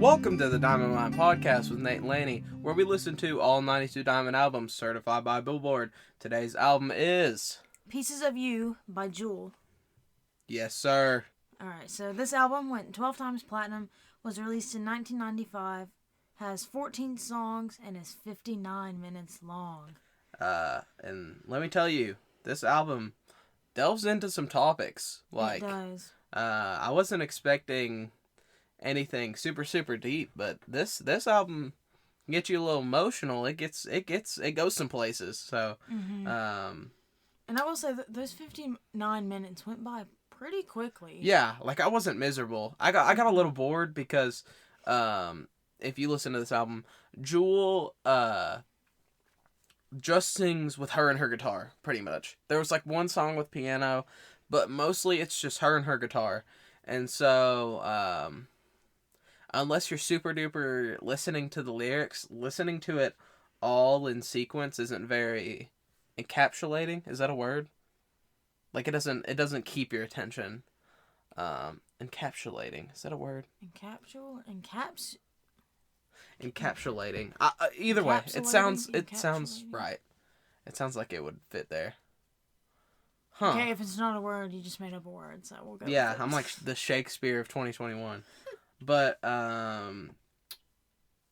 Welcome to the Diamond Mine Podcast with Nate and Laney, where we listen to all 92 Diamond albums certified by Billboard. Today's album is Pieces of You by Jewel. Yes, sir. Alright, so this album went 12 times platinum, was released in 1995, has 14 songs, and is 59 minutes long. And let me tell you, this album delves into some topics. It does. I wasn't expecting anything super deep, but this album gets you a little emotional. It goes some places. So, And I will say that those 59 minutes went by pretty quickly. Yeah, like I wasn't miserable. I got a little bored because, if you listen to this album, Jewel just sings with her and her guitar pretty much. There was like one song with piano, but mostly it's just her and her guitar, and so unless you're super duper listening to the lyrics, listening to it all in sequence isn't very encapsulating. Is that a word? Like it doesn't keep your attention. Encapsulating. Is that a word? Encapsulating. Either way, it sounds right. It sounds like it would fit there. Huh. Okay, if it's not a word, you just made up a word, so we'll go with Yeah, it. I'm like the Shakespeare of 2021. But,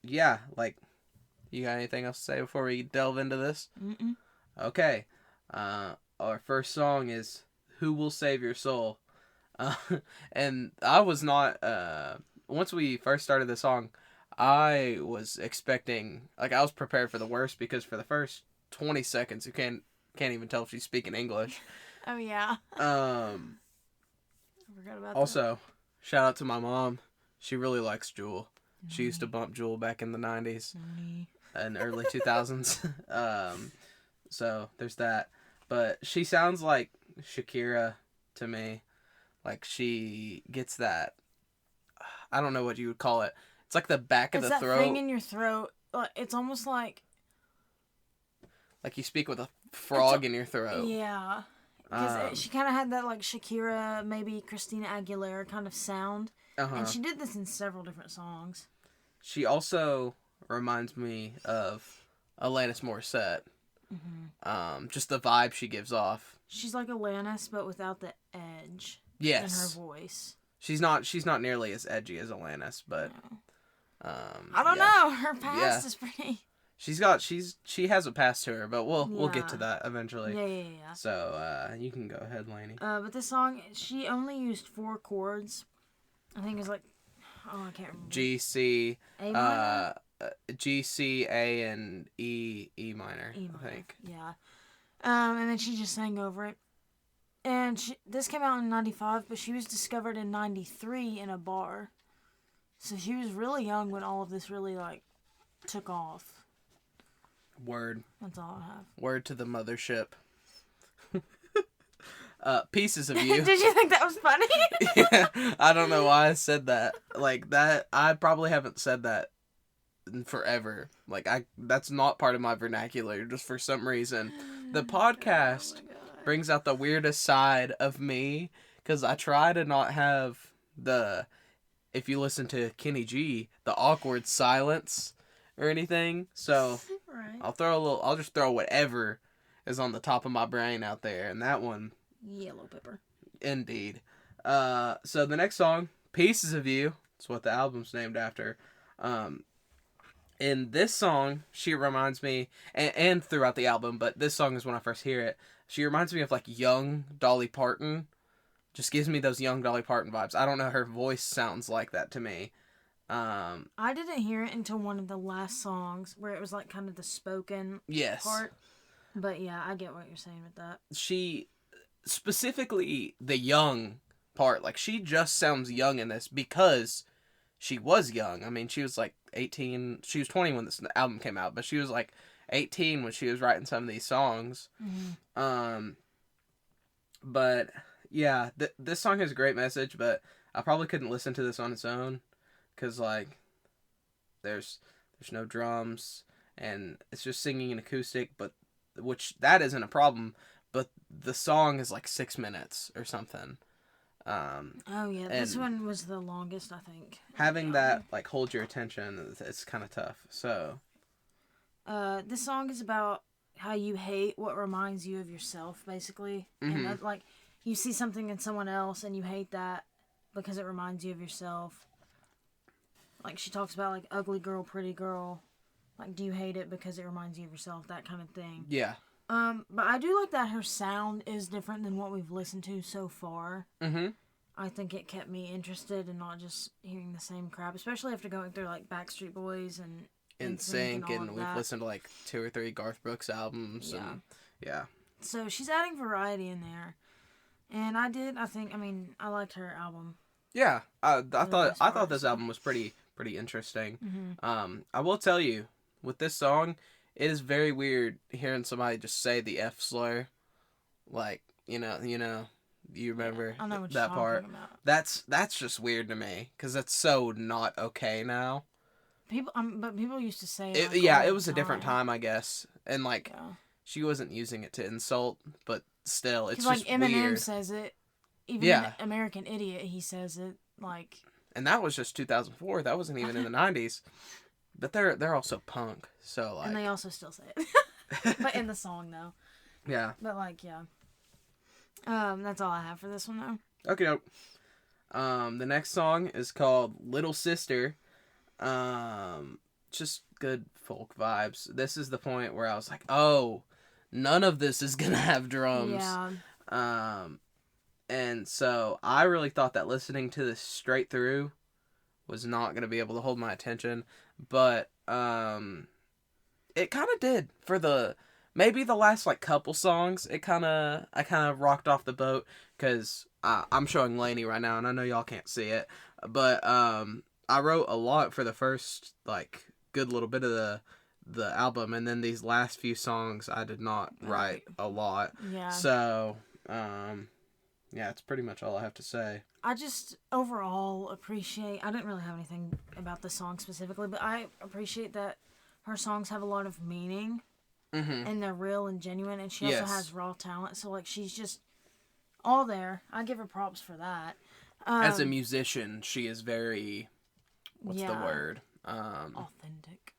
yeah, like, you got anything else to say before we delve into this? Mm-mm. Okay. Our first song is Who Will Save Your Soul? And I was not, once we first started the song, I was expecting, like, I was prepared for the worst because for the first 20 seconds, you can't even tell if she's speaking English. Oh, yeah. I forgot about also, shout out to my mom. She really likes Jewel. She used to bump Jewel back in the 90s and early 2000s. So there's that. But she sounds like Shakira to me. Like she gets that, I don't know what you would call it. It's like the back of the throat. It's that thing in your throat. It's almost like you speak with a frog in your throat. Yeah. Because she kind of had that like Shakira, maybe Christina Aguilera kind of sound. And she did this in several different songs. She also reminds me of Alanis Morissette. Mm-hmm. Just the vibe she gives off. She's like Alanis, but without the edge. Yes. In her voice. She's not nearly as edgy as Alanis, but no. I don't know. Her past is pretty. She has a past to her, but we'll get to that eventually. Yeah. So you can go ahead, Lainey. But this song, she only used 4 chords. I think it's like, I can't remember. G, C, A minor? G, C, A, and E minor. I think. Yeah. And then she just sang over it. And this came out in 95, but she was discovered in 93 in a bar. So she was really young when all of this really, took off. Word. That's all I have. Word to the mothership. Pieces of You. Did you think that was funny? Yeah, I don't know why I said that. Like that, I probably haven't said that in forever. Like that's not part of my vernacular. Just for some reason, the podcast brings out the weirdest side of me because I try to not have the. If you listen to Kenny G, the awkward silence or anything. So right. I'll just throw whatever is on the top of my brain out there, and that one. Yellow pepper. Indeed. So the next song, Pieces of You, is what the album's named after. In this song, she reminds me, and throughout the album, but this song is when I first hear it, she reminds me of like young Dolly Parton. Just gives me those young Dolly Parton vibes. I don't know, her voice sounds like that to me. I didn't hear it until one of the last songs where it was like kind of the spoken part. But yeah, I get what you're saying with that. She, specifically the young part, like she just sounds young in this because she was young. I mean, she was like 18. She was 20 when this album came out, but she was like 18 when she was writing some of these songs. Mm-hmm. But yeah, this song has a great message, but I probably couldn't listen to this on its own because like there's no drums and it's just singing an acoustic, but which that isn't a problem, but the song is like 6 minutes or something. Oh yeah, this one was the longest, I think. Having that like hold your attention, it's kind of tough. So, this song is about how you hate what reminds you of yourself, basically, and that, like, you see something in someone else and you hate that because it reminds you of yourself. Like, she talks about, like, ugly girl, pretty girl. Like, do you hate it because it reminds you of yourself? That kind of thing. yeah. But I do like that her sound is different than what we've listened to so far. Mm-hmm. I think it kept me interested and not just hearing the same crap, especially after going through, like, Backstreet Boys and NSYNC, and we've that. listened to, like, 2 or 3 Garth Brooks albums. Yeah. And, yeah. So she's adding variety in there. And I liked her album. Yeah. I thought this album was pretty interesting. Mm-hmm. I will tell you, with this song, it is very weird hearing somebody just say the F slur. Like, you remember I know what that you're part. talking about. That's just weird to me, because that's so not okay now. But people used to say it. It was a different time, I guess. And, like, she wasn't using it to insult, but still, it's just like Eminem weird. says it. Even in American Idiot, he says it, like... And that was just 2004. That wasn't even in the 90s. But they're also punk, so, like... And they also still say it. But in the song, though. Yeah. But, like, yeah. That's all I have for this one, though. Okay, nope. The next song is called Little Sister. Just good folk vibes. This is the point where I was like, oh, none of this is gonna have drums. Yeah. And so I really thought that listening to this straight through was not gonna be able to hold my attention, but it kind of did for maybe the last like couple songs. I kind of rocked off the boat, because I'm showing Lainey right now, and I know y'all can't see it, but I wrote a lot for the first like good little bit of the album, and then these last few songs I did not write a lot. Yeah. So yeah, it's pretty much all I have to say. I just overall appreciate... I didn't really have anything about the song specifically, but I appreciate that her songs have a lot of meaning. Mm-hmm. And they're real and genuine, and she also has raw talent, so, like, she's just all there. I give her props for that. As a musician, she is very... What's the word? Authentic.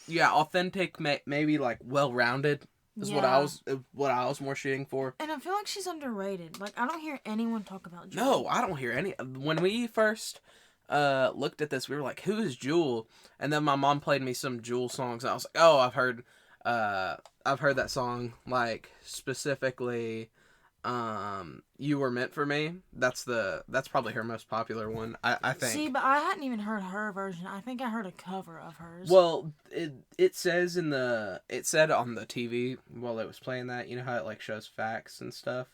Yeah, authentic, maybe, like, well-rounded is what I was more shooting for. And I feel like she's underrated. Like, I don't hear anyone talk about Jewel. No, I don't hear any... When we first looked at this, we were like, who is Jewel? And then my mom played me some Jewel songs, and I was like, oh, I've heard that song, like, specifically, You Were Meant For Me. That's probably her most popular one, I think. See, but I hadn't even heard her version. I think I heard a cover of hers. Well, it said on the TV while it was playing that, you know how it, like, shows facts and stuff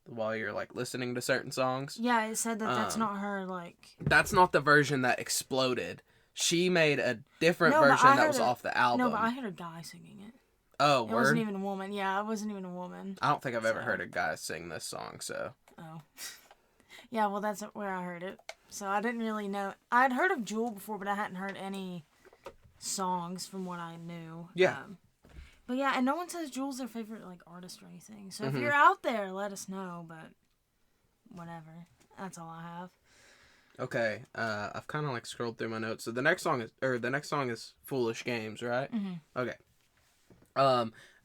while you're, like, listening to certain songs? Yeah, it said that that's not her, like... That's not the version that exploded. She made a different version that was off the album. No, but I heard a guy singing it. Oh, word? It wasn't even a woman. Yeah, it wasn't even a woman. I don't think I've ever heard a guy sing this song, so... Oh. Yeah, well, that's where I heard it. So I didn't really know. I'd heard of Jewel before, but I hadn't heard any songs from what I knew. Yeah. But yeah, and no one says Jewel's their favorite, like, artist or anything. So if you're out there, let us know, but whatever. That's all I have. Okay, I've kind of, like, scrolled through my notes. So the next song is Foolish Games, right? Mm-hmm. Okay.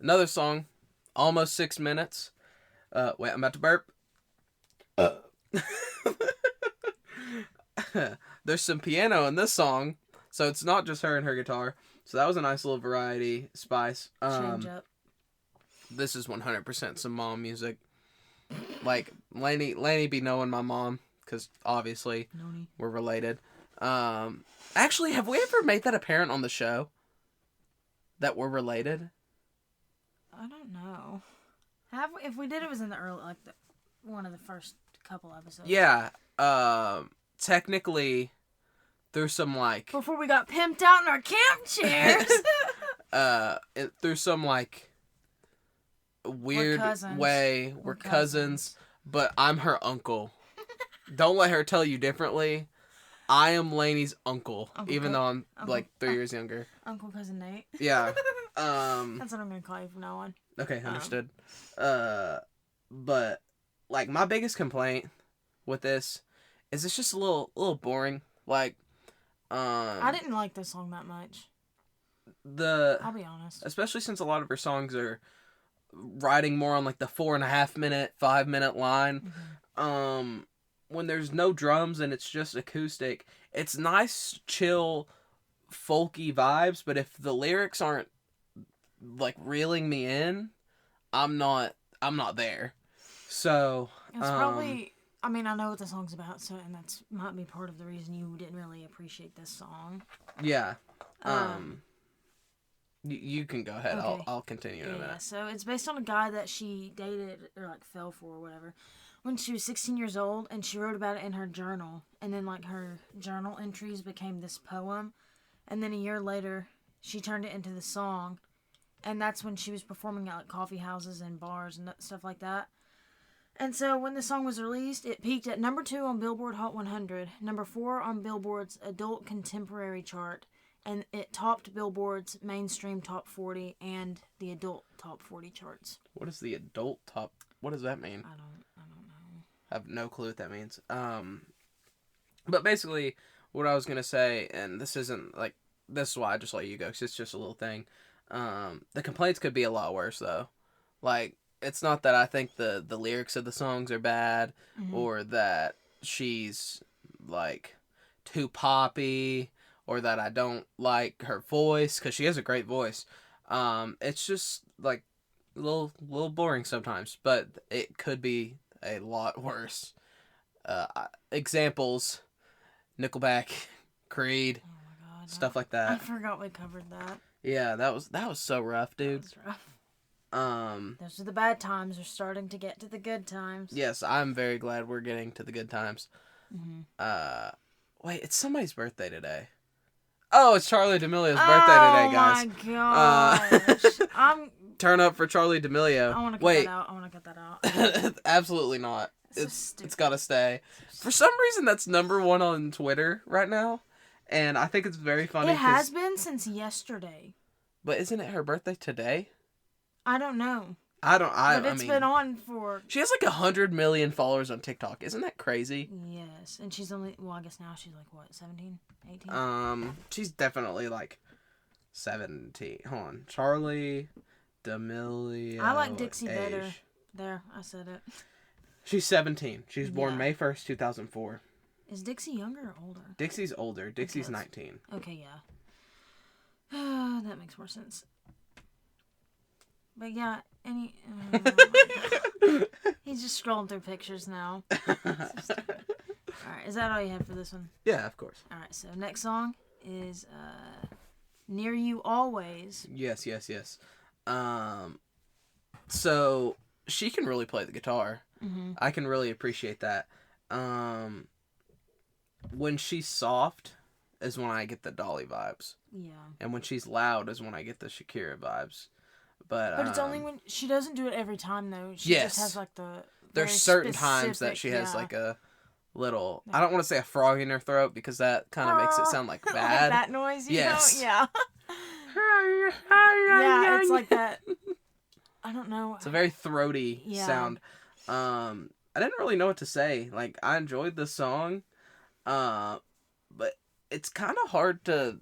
Another song, almost 6 minutes. Wait, I'm about to burp. There's some piano in this song, so it's not just her and her guitar. So that was a nice little variety spice. Change up. This is 100% some mom music. Like, Lainey be knowing my mom, because obviously we're related. Actually, have we ever made that apparent on the show? That we're related? I don't know. If we did, it was in the early, like, one of the first couple episodes. Yeah. Technically, through some, like... Before we got pimped out in our camp chairs! Through some, like, weird way, we're cousins, but I'm her uncle. Don't let her tell you differently. I am Lainey's uncle even though I'm, like, 3 years younger. Uncle Cousin Nate. Yeah. That's what I'm going to call you from now on. Okay, understood. But, like, my biggest complaint with this is it's just a little boring. Like, I didn't like this song that much. I'll be honest. Especially since a lot of her songs are riding more on like the 4.5 minute, 5 minute line. Mm-hmm. When there's no drums and it's just acoustic, it's nice, chill, folky vibes. But if the lyrics aren't like reeling me in, I'm not there. So It's probably. I mean, I know what the song's about, so and that's might be part of the reason you didn't really appreciate this song. Yeah. You can go ahead. Okay. I'll continue in a minute. Yeah. So it's based on a guy that she dated or like fell for or whatever when she was 16 years old, and she wrote about it in her journal, and then like her journal entries became this poem, and then a year later she turned it into the song, and that's when she was performing at like coffee houses and bars and stuff like that. And so when the song was released, it peaked at number 2 on Billboard Hot 100, number 4 on Billboard's Adult Contemporary chart, and it topped Billboard's mainstream top 40 and the adult top 40 charts. What is the adult top? What does that mean? I don't know. I have no clue what that means. But basically, what I was gonna say, and this isn't like this is why I just let you go, because it's just a little thing. The complaints could be a lot worse though. Like, it's not that I think the lyrics of the songs are bad, or that she's like too poppy, or that I don't like her voice, because she has a great voice. It's just like a little boring sometimes, but it could be a lot worse. Examples: Nickelback, Creed, Oh my god. stuff like that. I forgot we covered that. Yeah, that was so rough, dude. That was rough. Those are the bad times. We're starting to get to the good times. Yes, I'm very glad we're getting to the good times. Wait, it's somebody's birthday today. Oh, it's Charlie D'Amelio's birthday today, guys. Oh my gosh. Turn up for Charlie D'Amelio. I want to cut that out. I want to cut that out. Absolutely not. It's got to stay. For some reason, that's number 1 on Twitter right now, and I think it's very funny. It has been since yesterday. But isn't it her birthday today? I don't know. But it's been on for... She has like 100 million followers on TikTok. Isn't that crazy? Yes. And she's only... Well, I guess now she's like, what, 17? 18? She's definitely like 17. Hold on. Charlie D'Amelio. I like Dixie better. There, I said it. She's 17. She was born May 1st, 2004. Is Dixie younger or older? Dixie's older. Dixie's 19. Okay, yeah. That makes more sense. But yeah, he's just scrolling through pictures now. Alright, is that all you have for this one? Yeah, of course. Alright, so next song is Near You Always. Yes. So she can really play the guitar. I can really appreciate that. When she's soft is when I get the Dolly vibes. Yeah. And when she's loud is when I get the Shakira vibes. But it's only when she doesn't do it every time though. She just has like the there's certain times that she has like a little I don't want to say a frog in her throat because that kind of makes it sound like bad. Like that noise, you know? Yeah. Yeah, it's like that. I don't know. It's a very throaty sound. I didn't really know what to say. Like, I enjoyed the song, but it's kind of hard to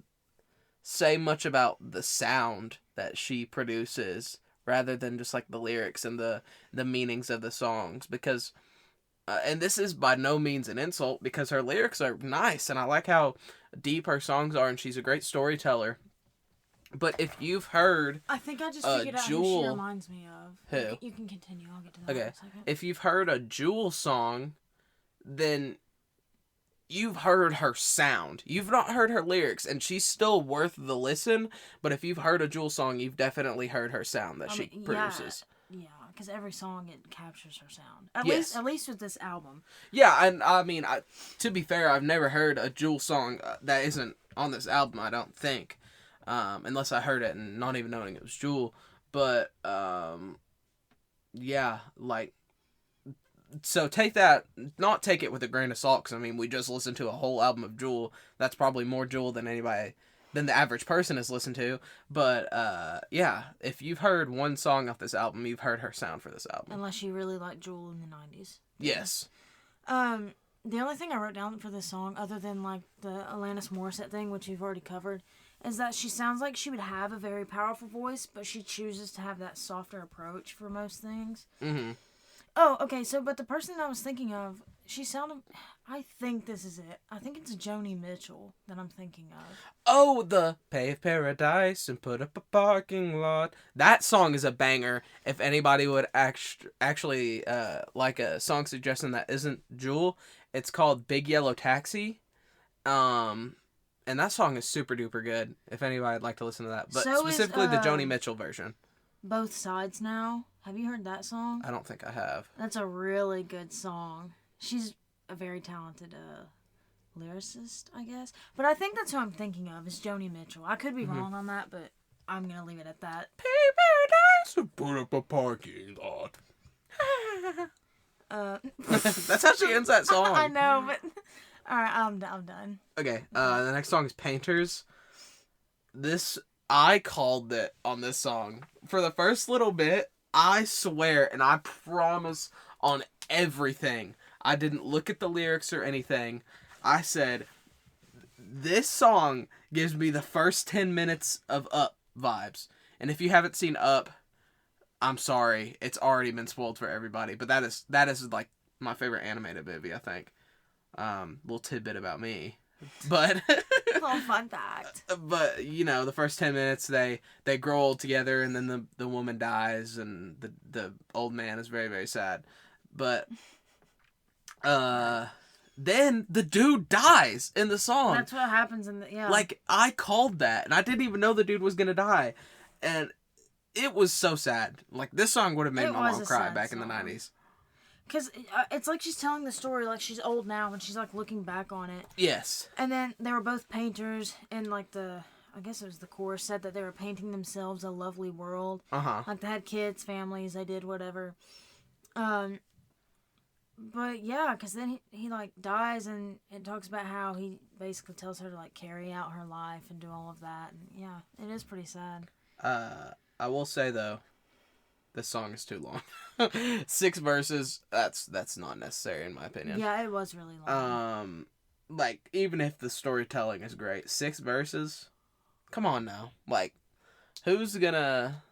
say much about the sound that she produces rather than just like the lyrics and the meanings of the songs, because and this is by no means an insult, because her lyrics are nice and I like how deep her songs are and she's a great storyteller. But if you've heard, I think I just figured out who she reminds me of. Who? You can continue. I'll get to that in a second. If you've heard a Jewel song, then you've heard her sound. You've not heard her lyrics, and she's still worth the listen. But if you've heard a Jewel song, you've definitely heard her sound that she produces. Yeah, because every song it captures her sound. At least with this album. Yeah, and I mean, to be fair, I've never heard a Jewel song that isn't on this album. I don't think. Unless I heard it and not even knowing it was Jewel. But, yeah, like, so take not take it with a grain of salt, because, I mean, we just listened to a whole album of Jewel. That's probably more Jewel than the average person has listened to. But, yeah, if you've heard one song off this album, you've heard her sound for this album. Unless you really like Jewel in the 90s. Yes. The only thing I wrote down for this song, other than like the Alanis Morissette thing, which you've already covered, is that she sounds like she would have a very powerful voice, but she chooses to have that softer approach for most things. Mm-hmm. Oh, okay, so, but the person I was thinking of, she sounded, I think this is it. I think it's Joni Mitchell that I'm thinking of. Oh, the pave paradise and put up a parking lot. That song is a banger. If anybody would actually like a song suggestion that isn't Jewel, it's called Big Yellow Taxi. And that song is super duper good. If anybody would like to listen to that, but So specifically is, the Joni Mitchell version. Both Sides Now. Have you heard that song? I don't think I have. That's a really good song. She's a very talented lyricist, I guess. But I think that's who I'm thinking of, is Joni Mitchell. I could be wrong on that, but I'm going to leave it at that. Pave paradise and put up a parking lot. That's how she ends that song. I know, but... Alright, I'm done. Okay, the next song is Painters. I called it on this song. For the first little bit, I swear, and I promise on everything, I didn't look at the lyrics or anything. I said, this song gives me the first 10 minutes of Up vibes. And if you haven't seen Up, I'm sorry. It's already been spoiled for everybody. But that is like my favorite animated movie, I think. Little tidbit about me. But Little fun fact. But you know, the first 10 minutes they grow old together, and then the woman dies, and the old man is very, very sad. But then the dude dies in the song. That's what happens in the Like, I called that, and I didn't even know the dude was gonna die, and it was so sad. Like, this song would have made my mom cry back in the 90s. Because it's like she's telling the story like she's old now, and she's like looking back on it. Yes. And then they were both painters, and like I guess it was the chorus said that they were painting themselves a lovely world. Like they had kids, families, they did whatever. But yeah, because then he like dies, and it talks about how he basically tells her to like carry out her life and do all of that. And yeah, it is pretty sad. I will say though, this song is too long. 6 verses, that's not necessary in my opinion. Yeah, it was really long. Like, even if the storytelling is great, 6 verses? Come on now. Like, who's gonna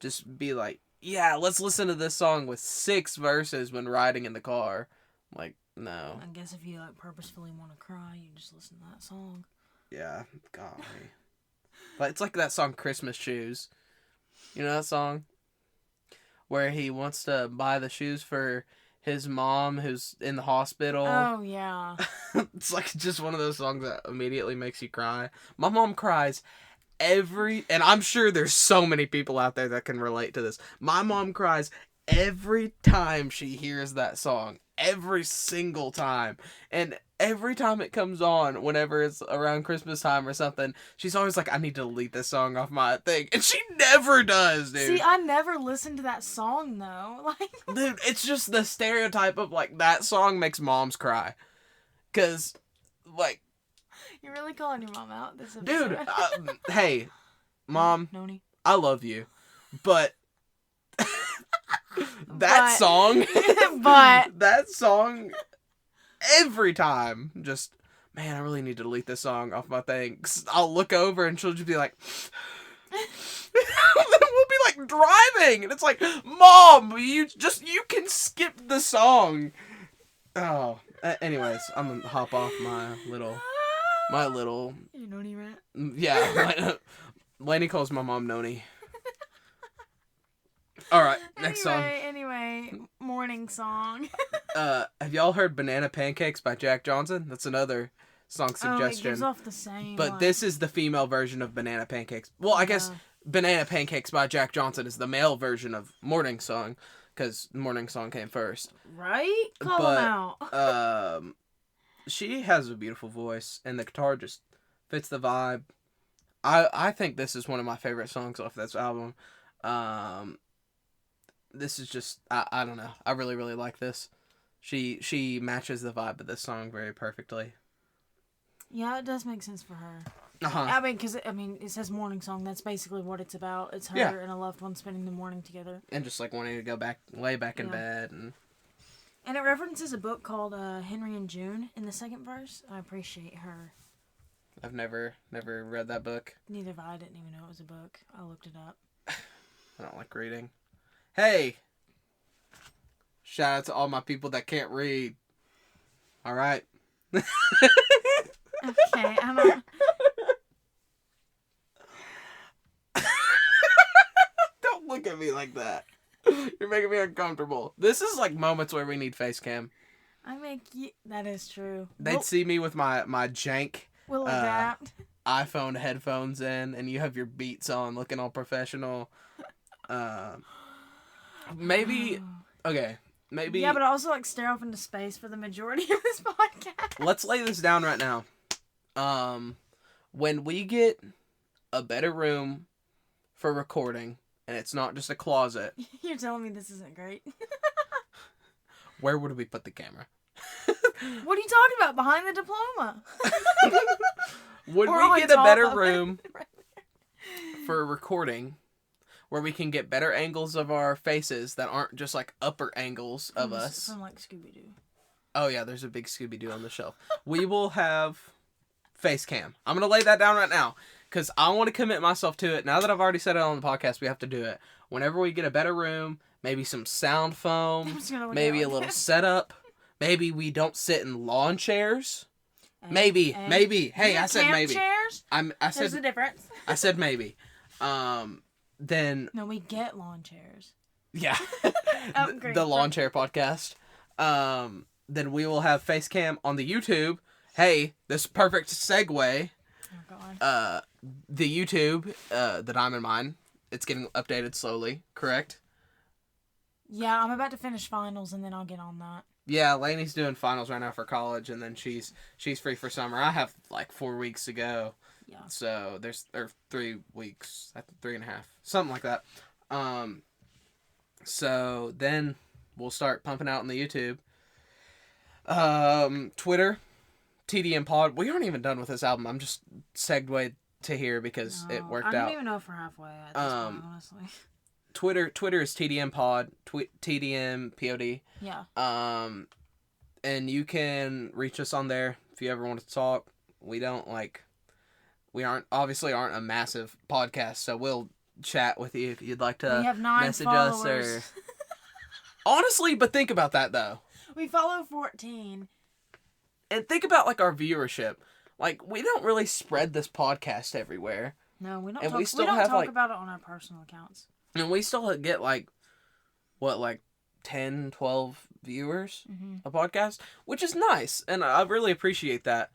just be like, yeah, let's listen to this song with 6 verses when riding in the car? Like, no. I guess if you like purposefully want to cry, you just listen to that song. Yeah, golly. But it's like that song Christmas Shoes. You know that song? Where he wants to buy the shoes for his mom who's in the hospital. Oh, yeah. It's like just one of those songs that immediately makes you cry. My mom cries and I'm sure there's so many people out there that can relate to this. My mom cries every time she hears that song. Every single time. And every time it comes on, whenever it's around Christmas time or something, she's always like, I need to delete this song off my thing. And she never does, dude. See, I never listened to that song, though. Like, dude, it's just the stereotype of, like, that song makes moms cry. Because, like... You're really calling your mom out this episode. Dude, hey, Mom, Noni. I love you. But... song... that song... Every time, just, man, I really need to delete this song off my thing. 'Cause I'll look over and she'll just be like, then we'll be like driving, and it's like, Mom, you can skip the song. Oh, anyways, I'm gonna hop off my little. You Noni rant. Yeah, Lainey calls my mom Noni. All right, next song. Anyway, morning song. Have y'all heard Banana Pancakes by Jack Johnson? That's another song suggestion. It gives off the same. But this is the female version of Banana Pancakes. Well, I guess Banana Pancakes by Jack Johnson is the male version of Morning Song, because Morning Song came first. Right? Call him out. She has a beautiful voice, and the guitar just fits the vibe. I think this is one of my favorite songs off this album. This is just, I don't know. I really, really like this. She matches the vibe of this song very perfectly. Yeah, it does make sense for her. Uh-huh. I mean, because, it says morning song. That's basically what it's about. It's her and a loved one spending the morning together. And just, like, wanting to lay back in bed. And it references a book called Henry and June in the second verse. I appreciate her. I've never read that book. Neither have I. Didn't even know it was a book. I looked it up. I don't like reading. Hey! Shout out to all my people that can't read. Alright? Okay, I don't... Don't look at me like that. You're making me uncomfortable. This is like moments where we need face cam. I make you... That is true. They'd see me with my jank We'll adapt. iPhone headphones in, and you have your Beats on, looking all professional. Maybe... Okay, maybe... Yeah, but also like stare off into space for the majority of this podcast. Let's lay this down right now. When we get a better room for recording, and it's not just a closet... You're telling me this isn't great? Where would we put the camera? What are you talking about? Behind the diploma. Would Or we on get a top better of it. room for recording where we can get better angles of our faces that aren't just like upper angles of us? From like Scooby-Doo. Oh yeah, there's a big Scooby-Doo on the shelf. We will have face cam. I'm going to lay that down right now because I want to commit myself to it. Now that I've already said it on the podcast, we have to do it. Whenever we get a better room, maybe some sound foam, maybe a little setup. Maybe we don't sit in lawn chairs. Maybe. Hey, I said maybe. Chairs? There's a difference. I said maybe. Then No, we get lawn chairs. yeah, Upgrade the lawn chair podcast. Then we will have face cam on the YouTube. Hey, this perfect segue. Oh God. The YouTube, the Diamond Mine. It's getting updated slowly. Correct? Yeah, I'm about to finish finals and then I'll get on that. Yeah, Lainey's doing finals right now for college, and then she's free for summer. I have like 4 weeks to go. Yeah. So there's 3 weeks, 3.5, something like that. So then we'll start pumping out on the YouTube. Twitter, TDM Pod. We aren't even done with this album. I'm just segued to here because it worked out. I don't even know if we're halfway at this point, honestly. Twitter is TDM Pod, TDM POD. Yeah. And you can reach us on there if you ever want to talk. We aren't a massive podcast, so we'll chat with you if you'd like to we have 9 message followers. us or honestly, but think about that though. We follow 14. And think about like our viewership. Like we don't really spread this podcast everywhere. No, we don't And talk, we still don't have, talk like- about it on our personal accounts. And we still get like 10, 12 viewers a podcast, which is nice, and I really appreciate that.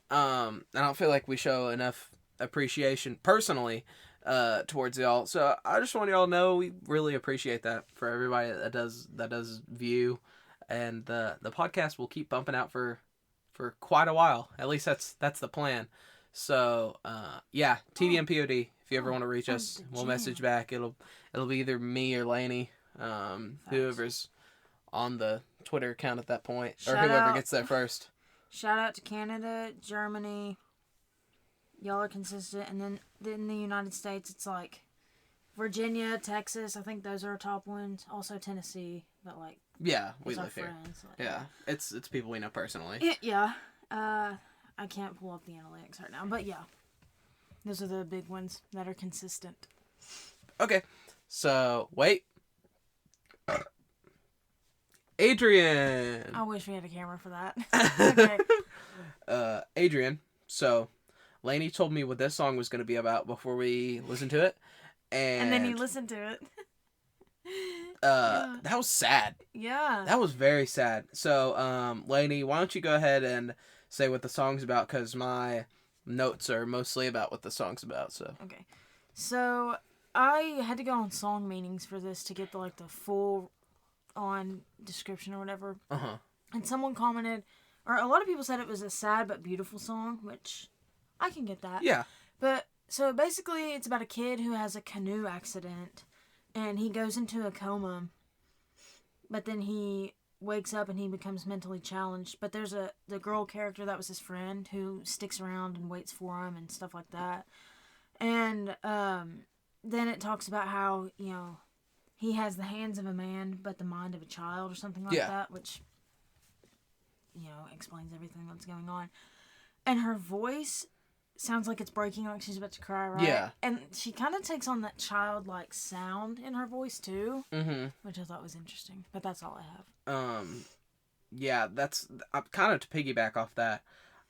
I don't feel like we show enough appreciation personally towards y'all, so I just want y'all to know we really appreciate that for everybody that does view, and the podcast will keep bumping out for quite a while. At least that's the plan. So yeah, TDM POD. If you ever want to reach us, we'll message back. It'll be either me or Lainey, whoever's on the Twitter account at that point, or whoever gets there first. Shout out to Canada, Germany. Y'all are consistent, and then in the United States, it's like Virginia, Texas. I think those are our top ones. Also Tennessee, but like yeah, we live here. Friends, like, yeah, it's people we know personally. Yeah. I can't pull up the analytics right now, but yeah. Those are the big ones that are consistent. Okay, so wait. Adrian. I wish we had a camera for that. Okay. Adrian. So, Lainey told me what this song was going to be about before we listened to it, And then you listened to it. That was sad. Yeah. That was very sad. So, Lainey, why don't you go ahead and say what the song's about? Because my notes are mostly about what the song's about. So. Okay. So I had to go on song meanings for this to get the full on description or whatever. And someone commented, or a lot of people said it was a sad but beautiful song, which I can get that. Yeah. But so basically, it's about a kid who has a canoe accident, and he goes into a coma. But then he wakes up and he becomes mentally challenged. But there's the girl character that was his friend who sticks around and waits for him and stuff like that. And then it talks about how, he has the hands of a man but the mind of a child or something like that, which explains everything that's going on. And her voice sounds like it's breaking, like she's about to cry, right? Yeah. And she kind of takes on that childlike sound in her voice, too. Mm-hmm. Which I thought was interesting. But that's all I have. Yeah, that's... kind of to piggyback off that.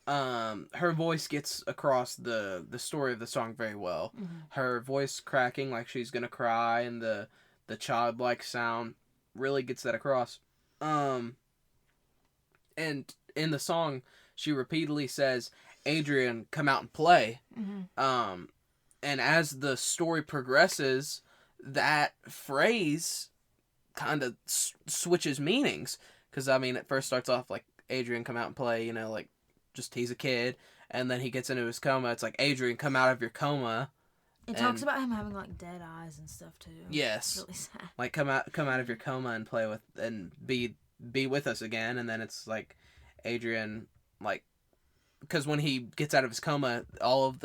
Her voice gets across the story of the song very well. Mm-hmm. Her voice cracking like she's gonna cry, and the childlike sound really gets that across. And in the song, she repeatedly says, "Adrian, come out and play." Mm-hmm. And as the story progresses, that phrase kind of switches meanings. Because, I mean, it first starts off like, "Adrian, come out and play," like, just he's a kid. And then he gets into his coma. It's like, "Adrian, come out of your coma." It talks about him having, like, dead eyes and stuff, too. Yes. It's really sad. Like, come out of your coma and play with, and be with us again. And then it's like, Adrian, like, because when he gets out of his coma, all of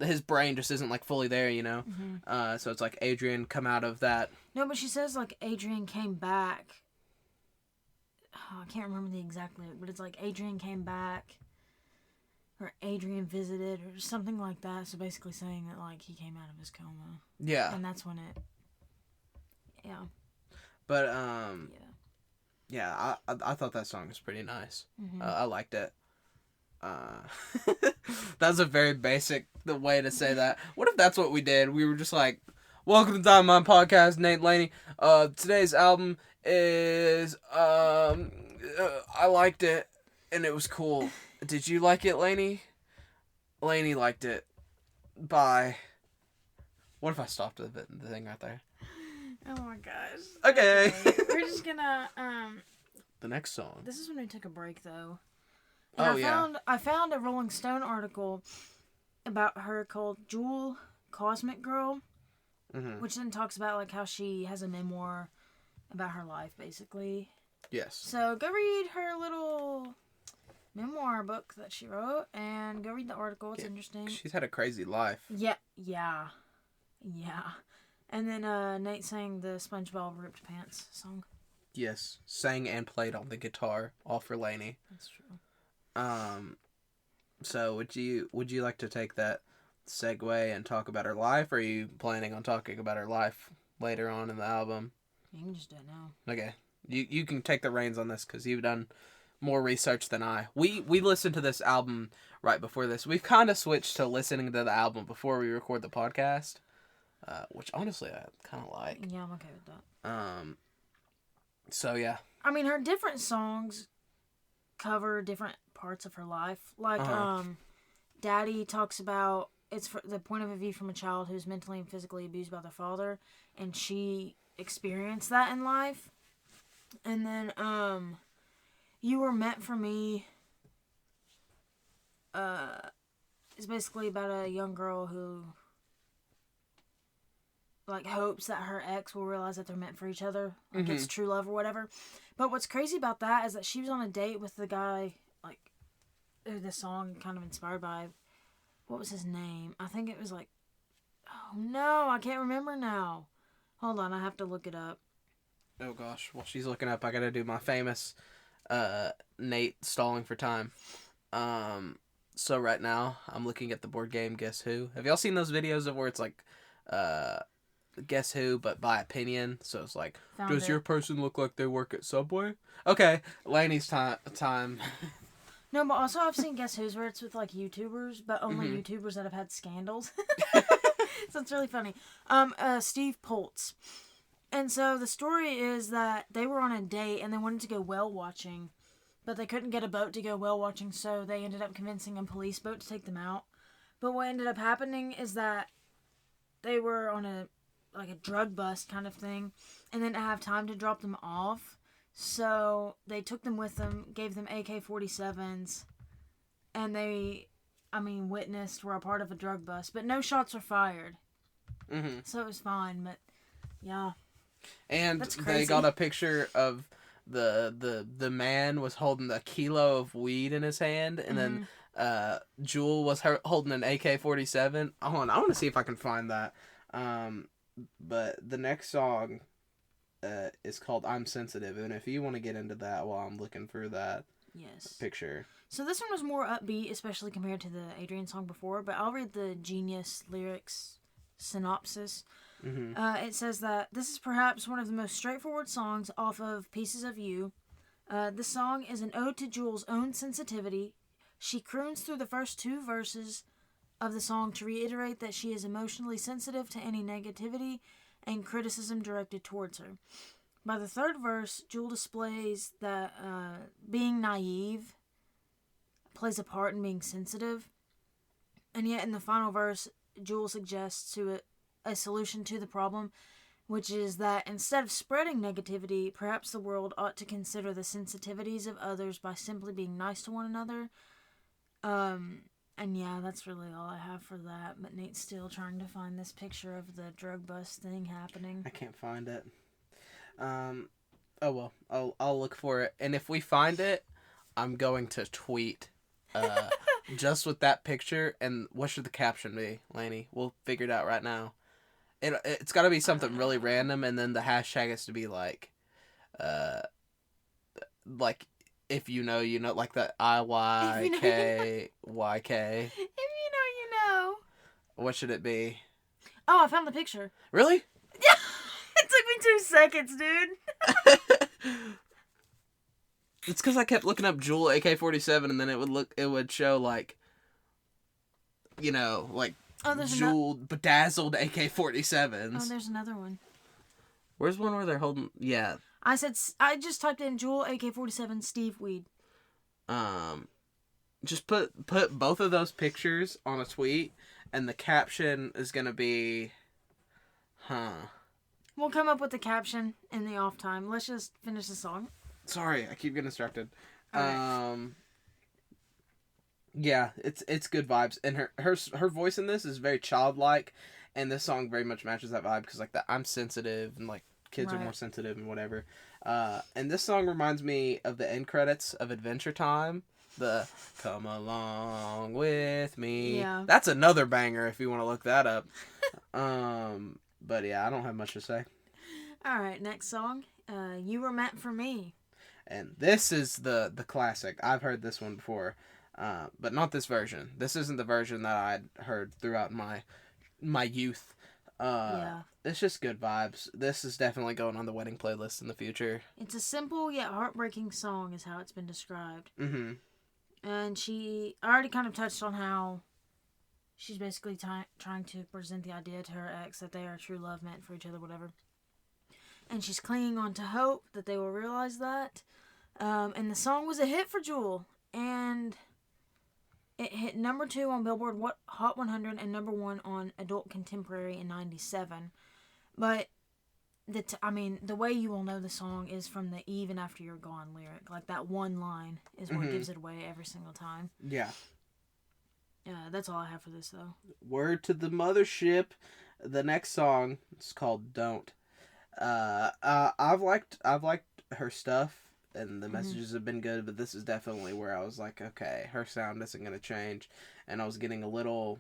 his brain just isn't, like, fully there, Mm-hmm. So it's like, Adrian, come out of that. No, but she says, like, Adrian came back. Oh, I can't remember the exact lyric, but it's like, Adrian came back, or Adrian visited, or something like that. So basically saying that, like, he came out of his coma. Yeah. And that's when it... Yeah. But, Yeah. yeah, I thought that song was pretty nice. Mm-hmm. I liked it. That's a very basic way to say that. What if that's what we did? We were just like, "Welcome to Time Mine Podcast, Nate Laney. Today's album is, I liked it, and it was cool. Did you like it, Laney? Laney liked it. Bye." What if I stopped the thing right there? Oh my gosh. Okay. We're just gonna, The next song. This is when we took a break, though. And Oh, I found a Rolling Stone article about her called Jewel Cosmic Girl, Mm-hmm. which then talks about, like, how she has a memoir about her life, basically. Yes. So go read her little memoir book that she wrote, and go read the article. It's interesting. She's had a crazy life. Yeah. And then Nate sang the SpongeBob Ripped Pants song. Yes. Sang and played on the guitar, all for Laney. That's true. So would you like to take that segue and talk about her life, or are you planning on talking about her life later on in the album? You can just do it now. Okay. You can take the reins on this, because you've done more research than I. We listened to this album right before this. We've kind of switched to listening to the album before we record the podcast, which honestly I kind of like. Yeah, I'm okay with that. So yeah. I mean, her different songs cover different parts of her life. Like, Daddy talks about it's for the point of view from a child who's mentally and physically abused by their father, and she experienced that in life. And then, You Were Meant for Me, is basically about a young girl who, like, hopes that her ex will realize that they're meant for each other. Like, it's true love or whatever. But what's crazy about that is that she was on a date with the guy, like, who this song kind of inspired by. What was his name? I think it was, like, oh no, I can't remember now. Hold on, I have to look it up. Oh gosh, while she's looking up, I gotta do my famous Nate stalling for time. So right now, I'm looking at the board game Guess Who. Have y'all seen those videos of where it's like, Guess Who, but by opinion? So it's like, does your person look like they work at Subway? Okay, Laney's time. No, but also I've seen Guess Who's where it's with, like, YouTubers, but only YouTubers that have had scandals. So it's really funny. Steve Poltz. And so the story is that they were on a date and they wanted to go whale watching, but they couldn't get a boat to go whale watching, so they ended up convincing a police boat to take them out. But what ended up happening is that they were on a drug bust kind of thing, and then didn't have time to drop them off. So they took them with them, gave them AK-47s, and they, witnessed were a part of a drug bust, but no shots were fired. Mm-hmm. So it was fine, but yeah. And they got a picture of the man was holding a kilo of weed in his hand, and then Jewel was holding an AK-47. Hold on, I want to see if I can find that. But the next song is called I'm Sensitive. And if you want to get into that while I'm looking for that Yes. picture. So this one was more upbeat, especially compared to the Adrian song before, but I'll read the Genius lyrics synopsis. Mm-hmm. It says that this is perhaps one of the most straightforward songs off of Pieces of You. This song is an ode to Jewel's own sensitivity. She croons through the first 2 verses of the song to reiterate that she is emotionally sensitive to any negativity and criticism directed towards her. By the 3rd verse, Jewel displays that being naive plays a part in being sensitive. And yet in the final verse, Jewel suggests a solution to the problem, which is that instead of spreading negativity, perhaps the world ought to consider the sensitivities of others by simply being nice to one another. And yeah, that's really all I have for that. But Nate's still trying to find this picture of the drug bust thing happening. I can't find it. Oh well, I'll look for it. And if we find it, I'm going to tweet just with that picture. And what should the caption be, Lainey? We'll figure it out right now. It's got to be something really random, and then the hashtag has to be like if you know, you know, like the IYKYK. If you know, you know. What should it be? Oh, I found the picture. Really? Yeah, it took me 2 seconds, dude. It's because I kept looking up Jewel AK-47, and then it would show like, you know, like Jewel bedazzled AK-47s. Oh, there's another one. Where's one where they're holding? Yeah. I just typed in Jewel AK-47 Steve Weed. Just put both of those pictures on a tweet, and the caption is gonna be, We'll come up with the caption in the off time. Let's just finish the song. Sorry, I keep getting distracted. Right. Yeah, it's good vibes, and her voice in this is very childlike, and this song very much matches that vibe because like I'm sensitive and like kids are more sensitive and whatever. And this song reminds me of the end credits of Adventure Time. The "Come Along With Me." Yeah. That's another banger if you want to look that up. But yeah, I don't have much to say. All right, next song. You Were Meant for Me. And this is the classic. I've heard this one before, but not this version. This isn't the version that I'd heard throughout my youth. It's just good vibes. This is definitely going on the wedding playlist in the future. It's a simple yet heartbreaking song is how it's been described. Mm-hmm. And I already kind of touched on how she's basically trying to present the idea to her ex that they are true love meant for each other, whatever. And she's clinging on to hope that they will realize that. And the song was a hit for Jewel. And it hit number 2 on Billboard Hot 100 and number 1 on Adult Contemporary in 97. But the way you will know the song is from the "Even After You're Gone" lyric. Like that one line is what gives it away every single time. Yeah. That's all I have for this though. Word to the mothership. The next song is called "Don't." I've liked her stuff, and the messages have been good, but this is definitely where I was like, okay, her sound isn't gonna change, and I was getting a little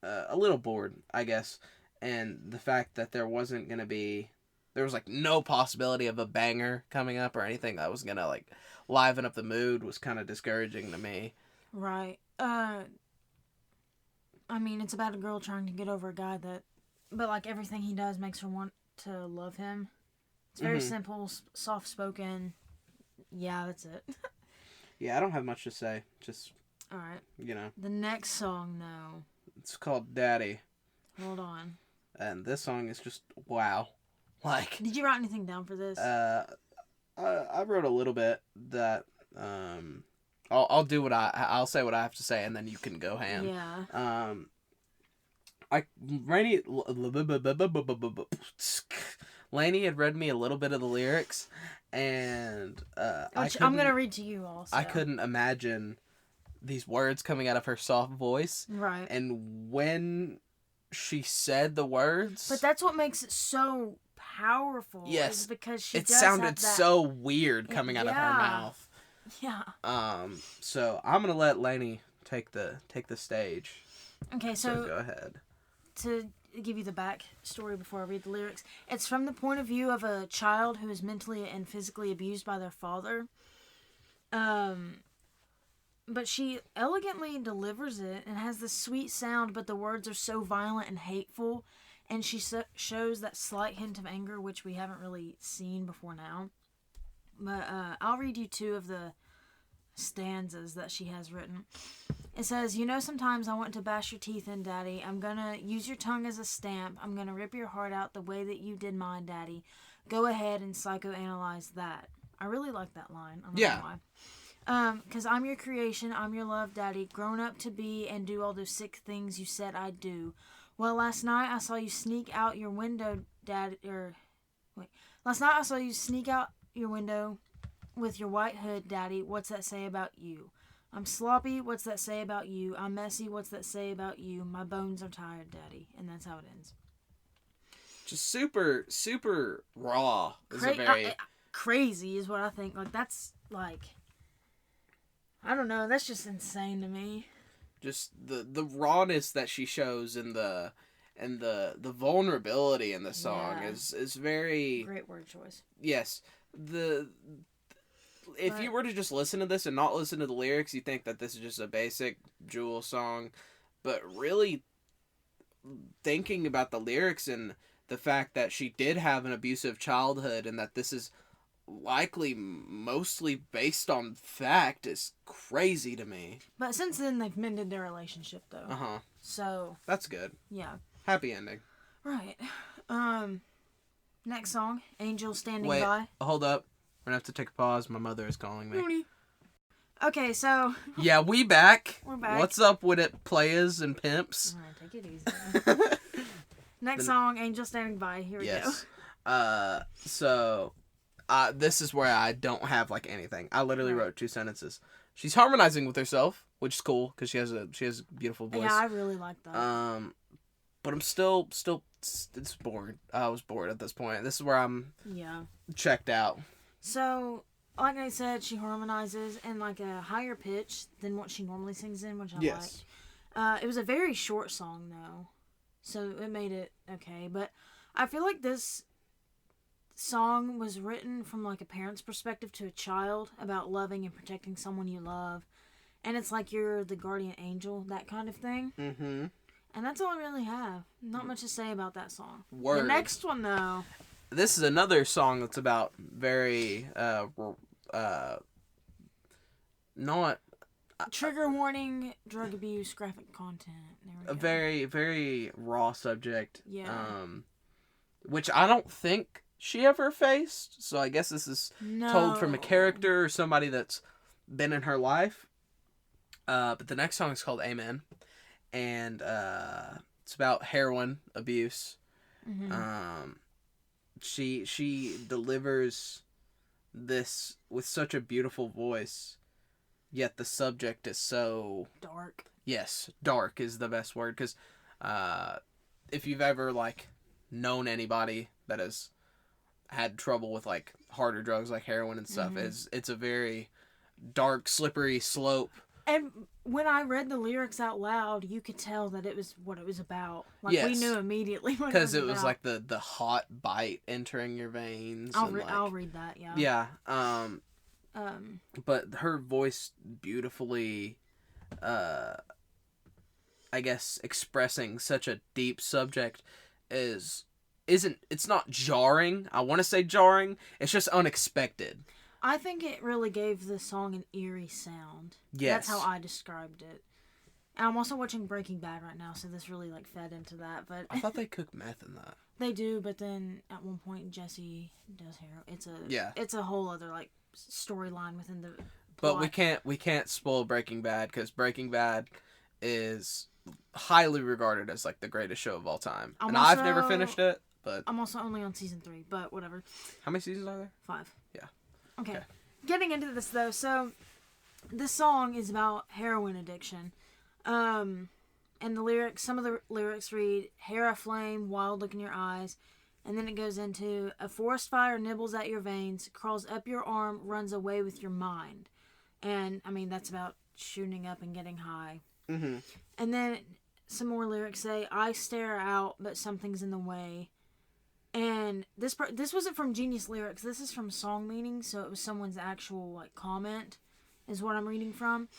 bored, I guess. And the fact that there was like no possibility of a banger coming up or anything that was gonna like liven up the mood was kind of discouraging to me. Right. It's about a girl trying to get over a guy but like everything he does makes her want to love him. It's very simple, soft-spoken. Yeah, that's it. Yeah, I don't have much to say. Just, all right. You know. The next song, though. It's called "Daddy." Hold on. And this song is just wow. Like. Did you write anything down for this? I wrote a little bit that I'll do I'll say what I have to say, and then you can go ham. Yeah. Lainey had read me a little bit of the lyrics, and I'm gonna read to you also. I couldn't imagine these words coming out of her soft voice. Right. And when she said the words, but that's what makes it so powerful. Yes, is because it sounded so weird coming out of her mouth. Yeah. So I'm gonna let Lainey take the stage. Okay, so go ahead. give you the back story before I read the lyrics. It's from the point of view of a child who is mentally and physically abused by their father. But she elegantly delivers it and has this sweet sound, but the words are so violent and hateful, and she shows that slight hint of anger, which we haven't really seen before now. But I'll read you 2 of the stanzas that she has written. It says, sometimes I want to bash your teeth in, Daddy. I'm gonna use your tongue as a stamp. I'm gonna rip your heart out the way that you did mine, Daddy. Go ahead and psychoanalyze that. I really like that line. I don't know why. 'Cause I'm your creation, I'm your love, Daddy, grown up to be and do all those sick things you said I'd do. Well, last night I saw you sneak out your window, Last night I saw you sneak out your window with your white hood, Daddy. What's that say about you? I'm sloppy, what's that say about you? I'm messy, what's that say about you? My bones are tired, Daddy. And that's how it ends. Just super, super raw. Crazy is what I think. Like, that's, like... I don't know. That's just insane to me. Just the rawness that she shows and the vulnerability in the song is very great word choice. Yes. If you were to just listen to this and not listen to the lyrics, you think that this is just a basic Jewel song, but really thinking about the lyrics and the fact that she did have an abusive childhood and that this is likely mostly based on fact is crazy to me. But since then they've mended their relationship though. So that's good. Yeah. Happy ending. Right. Next song, Angel Standing Wait, By. Hold up. We're gonna have to take a pause. My mother is calling me. Okay, so yeah, we back. We're back. What's up with it, players and pimps? Alright, take it easy. Next song, Angel Standing By. Here we go. So this is where I don't have like anything. I literally wrote 2 sentences. She's harmonizing with herself, which is cool because she has a beautiful voice. Yeah, I really like that. But I'm still it's bored. I was bored at this point. This is where I'm checked out. So, like I said, she harmonizes in like a higher pitch than what she normally sings in, which I like. It was a very short song though, so it made it okay. But I feel like this song was written from like a parent's perspective to a child about loving and protecting someone you love, and it's like you're the guardian angel, that kind of thing. And that's all I really have. Not much to say about that song. Word. The next one though, this is another song that's about very not trigger warning, drug abuse, graphic content. A very, very raw subject. Yeah. Which I don't think she ever faced. So I guess this is told from a character or somebody that's been in her life. But the next song is called Amen. And it's about heroin abuse. She delivers this with such a beautiful voice, yet the subject is so dark. Yes, dark is the best word, because if you've ever like known anybody that has had trouble with like harder drugs like heroin and stuff, it's a very dark, slippery slope. And when I read the lyrics out loud, you could tell that it was what it was about. Like, we knew immediately what it was about. Because it was like the hot bite entering your veins. I'll read that, yeah. Yeah. But her voice beautifully, I guess, expressing such a deep subject it's not jarring. I want to say jarring. It's just unexpected. I think it really gave the song an eerie sound. Yes. That's how I described it. And I'm also watching Breaking Bad right now, so this really like fed into that. But I thought they cook meth in that. They do, but then at one point Jesse does heroin. It's a whole other like storyline within the plot. But we can't spoil Breaking Bad, because Breaking Bad is highly regarded as like the greatest show of all time. I've never finished it, but I'm also only on season 3, but whatever. How many seasons are there? 5. Yeah. Okay. Getting into this though, so this song is about heroin addiction. And the lyrics, some of the lyrics read, "Hair aflame, wild look in your eyes," and then it goes into, "A forest fire nibbles at your veins, crawls up your arm, runs away with your mind." And I mean, that's about shooting up and getting high. And then some more lyrics say, I stare out, but something's in the way. And this wasn't from Genius Lyrics. This is from Song Meaning, so it was someone's actual like comment, is what I'm reading from.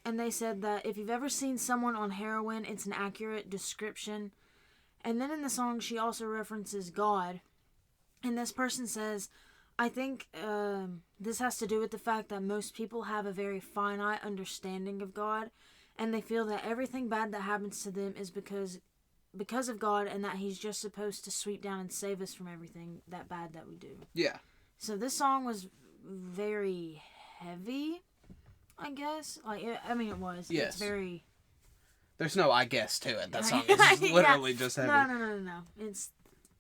And they said that if you've ever seen someone on heroin, it's an accurate description. And then in the song, she also references God. And this person says, I think this has to do with the fact that most people have a very finite understanding of God. And they feel that everything bad that happens to them is because of God, and that he's just supposed to sweep down and save us from everything that bad that we do. Yeah. So this song was very heavy, I guess. Like, it was. Yes. It's very... There's no I guess to it. That song is literally just heavy. No.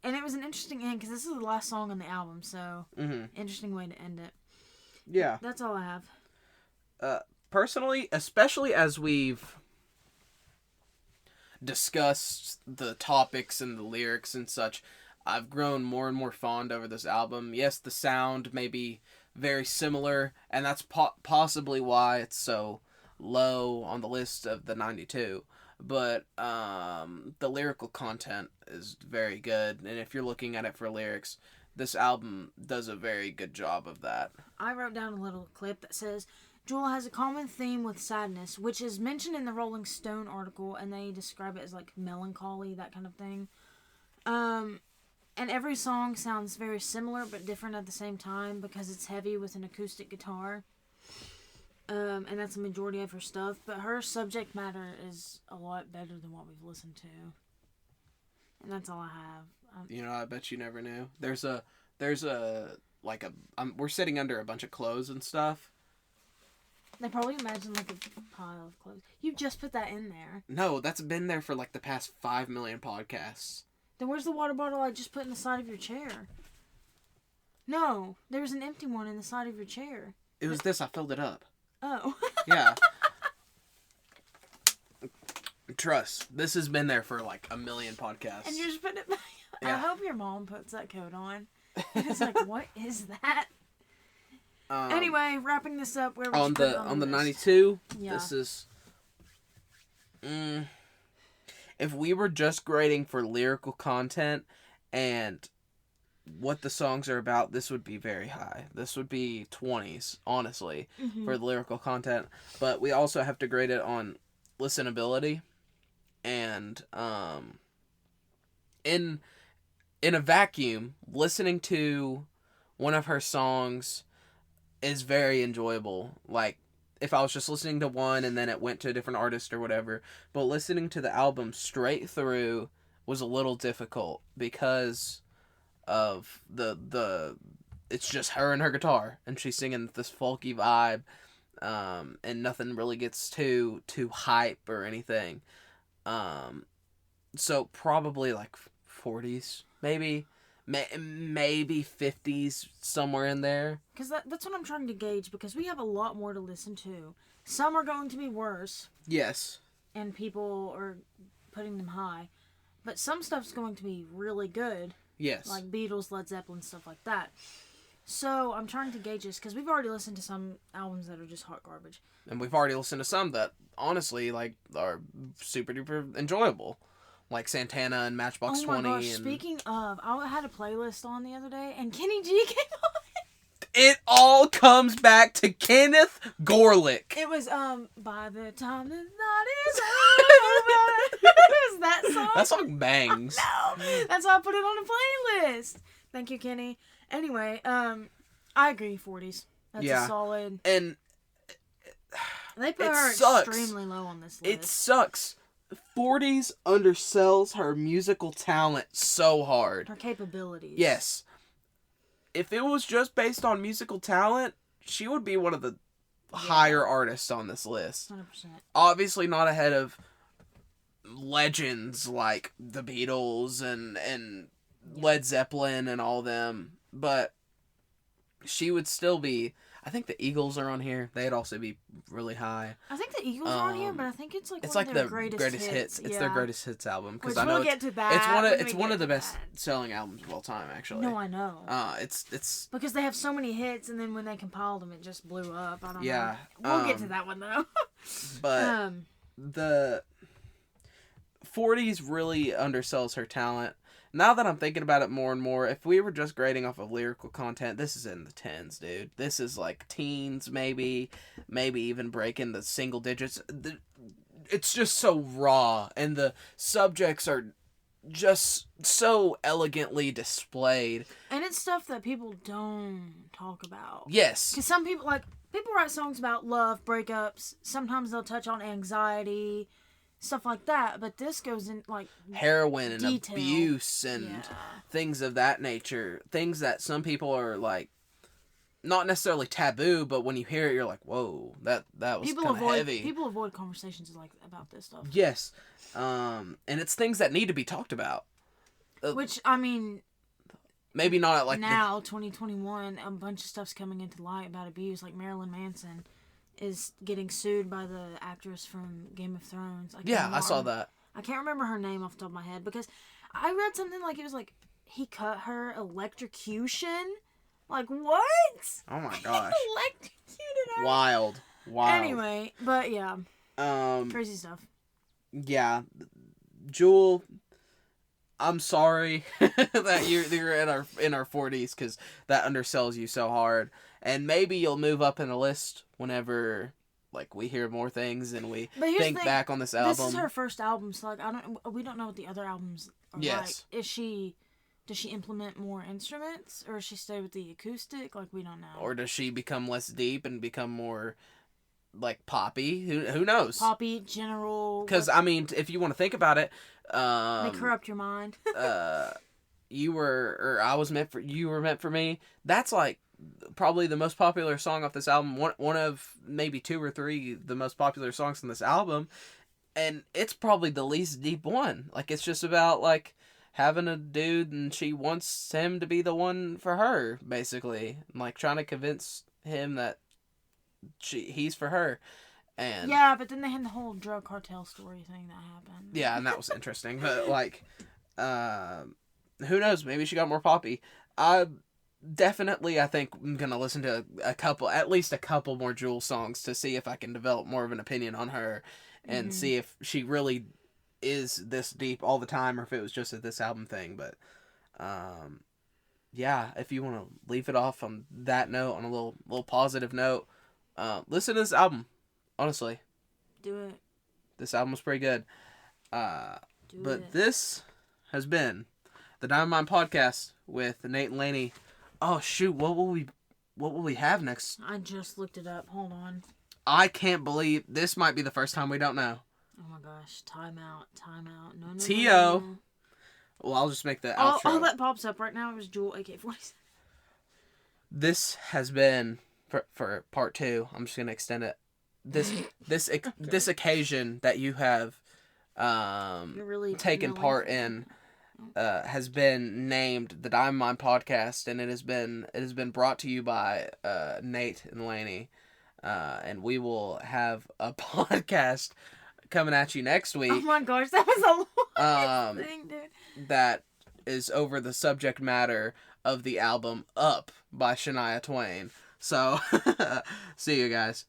And it was an interesting end, because this is the last song on the album, so interesting way to end it. Yeah. That's all I have. Personally, especially as we've discussed the topics and the lyrics and such, I've grown more and more fond over this album. Yes, the sound may be very similar, and that's possibly why it's so low on the list of the 92. But the lyrical content is very good, and if you're looking at it for lyrics, this album does a very good job of that. I wrote down a little clip that says, Jewel has a common theme with sadness, which is mentioned in the Rolling Stone article, and they describe it as like melancholy, that kind of thing. And every song sounds very similar but different at the same time because it's heavy with an acoustic guitar. And that's the majority of her stuff, but her subject matter is a lot better than what we've listened to. And that's all I have. You know, I bet you never knew. We're sitting under a bunch of clothes and stuff. They probably imagine like a pile of clothes. You just put that in there. No, that's been there for like the past 5 million podcasts. Then where's the water bottle I just put in the side of your chair? No, there was an empty one in the side of your chair. It was this. I filled it up. Oh. Yeah. Trust. This has been there for like a million podcasts. And you're just putting it back. Yeah. I hope your mom puts that coat on. It's like, what is that? Anyway, wrapping this up, where on the 92. Yeah. This is. If we were just grading for lyrical content and what the songs are about, this would be very high. This would be 20s, honestly, for the lyrical content. But we also have to grade it on listenability, and in a vacuum, listening to one of her songs is very enjoyable. Like, if I was just listening to one and then it went to a different artist or whatever, but listening to the album straight through was a little difficult because of the it's just her and her guitar, and she's singing this folky vibe, and nothing really gets too hype or anything. So probably like 40s, maybe 50s, somewhere in there. Because that's what I'm trying to gauge, because we have a lot more to listen to. Some are going to be worse. Yes. And people are putting them high. But some stuff's going to be really good. Yes. Like Beatles, Led Zeppelin, stuff like that. So I'm trying to gauge this, because we've already listened to some albums that are just hot garbage. And we've already listened to some that, honestly, like, are super duper enjoyable. Like Santana and Matchbox 20. Oh my gosh, speaking of, I had a playlist on the other day, and Kenny G came on. It all comes back to Kenneth Gorlick. It was, by the time the night is over. It was that song. That song bangs. No, that's why I put it on a playlist. Thank you, Kenny. Anyway, I agree, 40s. That's a solid. And they put her sucks. extremely low on this list. It sucks. 40s undersells her musical talent so hard. Her capabilities. Yes. If it was just based on musical talent, she would be one of the higher artists on this list. 100%. Obviously not ahead of legends like the Beatles and Led Zeppelin and all them, but she would still be. I think the Eagles are on here. They'd also be really high. I think the Eagles are on here, but I think it's one like of their the greatest hits. It's their greatest hits album, because Which I know we'll get to that. it's one of the best selling albums of all time, actually. No, I know. It's because they have so many hits, and then when they compiled them, it just blew up. I don't know. Yeah. We'll get to that one though. But 40s really undersells her talent. Now that I'm thinking about it more and more, if we were just grading off of lyrical content, this is in the tens, dude. This is like teens, maybe even breaking the single digits. It's just so raw, and the subjects are just so elegantly displayed. And it's stuff that people don't talk about. Yes. Because some people, people write songs about love, breakups. Sometimes they'll touch on anxiety, stuff like that. But this goes in, heroin and detail. abuse and things of that nature. Things that some people are, not necessarily taboo, but when you hear it, you're like, whoa, that was kind of heavy. People avoid conversations about this stuff. Yes. And it's things that need to be talked about. Which, I mean... Maybe not at, now, 2021, a bunch of stuff's coming into light about abuse. Like, Marilyn Manson is getting sued by the actress from Game of Thrones. I saw that. I can't remember her name off the top of my head, because I read something it was he cut her electrocution. Like, what? Oh my gosh. Electrocuted her. Wild. Anyway, but yeah. Crazy stuff. Yeah. Jewel, I'm sorry that you're in our 40s, because that undersells you so hard. And maybe you'll move up in the list whenever we hear more things and we think back on this album. This is her first album, so we don't know what the other albums are like. Does she implement more instruments, or does she stay with the acoustic? We don't know. Or does she become less deep and become more poppy? Who knows? Poppy, general. Because if you want to think about it, they corrupt your mind. you were meant for me. That's probably the most popular song off this album. One of maybe 2 or 3 the most popular songs on this album, and it's probably the least deep one. It's just about having a dude and she wants him to be the one for her, basically. Trying to convince him that he's for her. And yeah, but then they had the whole drug cartel story thing that happened. Yeah, and that was interesting. But who knows? Maybe she got more poppy. I think I'm gonna listen to at least a couple more Jewel songs to see if I can develop more of an opinion on her, and see if she really is this deep all the time, or if it was just a this album thing. But if you want to leave it off on that note, on a little positive note, listen to this album. Honestly, do it. This album was pretty good. This has been the Diamond Mine Podcast with Nate and Lainey. Oh shoot, what will we have next? I just looked it up. Hold on. I can't believe this might be the first time we don't know. Oh my gosh, time out. No. T.O. No. Well, I'll just make the outro. All that pops up right now is Jewel AK-47. This has been for part 2. I'm just gonna extend it. This occasion that you have taken part in has been named the Diamond Mine Podcast, and it has been brought to you by Nate and Lainey, and we will have a podcast coming at you next week. Oh my gosh, that was a long thing, dude. That is over the subject matter of the album Up by Shania Twain. So, see you guys.